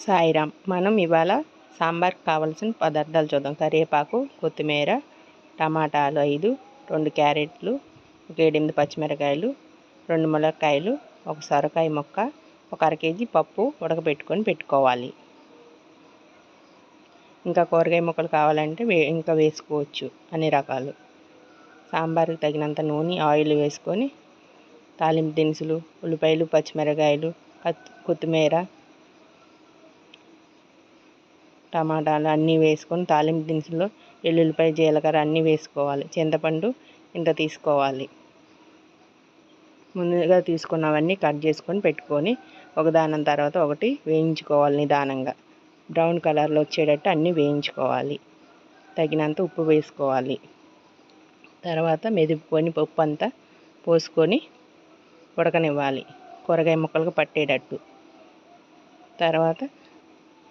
సాయిరామ్. మనం ఇవాళ సాంబార్కి కావాల్సిన పదార్థాలు చూద్దాం. కరివేపాకు, కొత్తిమీర, టమాటాలు 5, 2 క్యారెట్లు, ఒక 7-8 పచ్చిమిరకాయలు, 2 ములక్కాయలు, ఒక సొరకాయ ముక్క, ఒక అర కేజీ పప్పు ఉడకబెట్టుకొని పెట్టుకోవాలి. ఇంకా కూరగాయ ముక్కలు కావాలంటే ఇంకా వేసుకోవచ్చు అన్ని రకాలు. సాంబార్కి తగినంత నూనె, ఆయిల్ వేసుకొని తాలింపు దినుసులు, ఉల్లిపాయలు, పచ్చిమిరకాయలు, కొత్తిమీర, టమాటాలు అన్నీ వేసుకొని తాలింపు దినుసుల్లో వెల్లుల్లిపాయ, జీలకర్ర అన్నీ వేసుకోవాలి. చింతపండు ఇంత తీసుకోవాలి. ముందుగా తీసుకున్నవన్నీ కట్ చేసుకొని పెట్టుకొని ఒకదాని తర్వాత ఒకటి వేయించుకోవాలి. నిదానంగా బ్రౌన్ కలర్లో వచ్చేటట్టు అన్నీ వేయించుకోవాలి. తగినంత ఉప్పు వేసుకోవాలి. తర్వాత మెదుపుకొని పప్పు అంతా పోసుకొని ఉడకనివ్వాలి, కూరగాయ ముక్కలకు పట్టేటట్టు. తర్వాత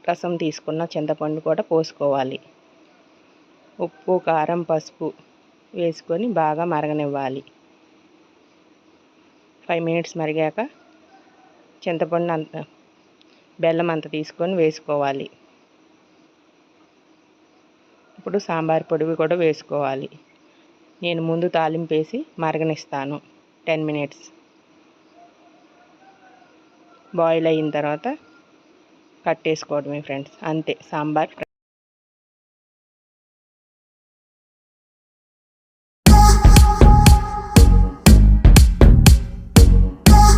రసం తీసుకున్న చింతపండు కూడా పోసుకోవాలి. ఉప్పు, కారం, పసుపు వేసుకొని బాగా మరగనివ్వాలి. 5 మినిట్స్ మరిగాక చింతపండు బెల్లం అంత తీసుకొని వేసుకోవాలి. ఇప్పుడు సాంబార్ పొడి కూడా వేసుకోవాలి. నేను ముందు తాలింపు వేసి మరగనిస్తాను. 10 మినిట్స్ బాయిల్ అయిన తర్వాత కట్టేసుకోవడమే ఫ్రెండ్స్. అంతే సాంబార్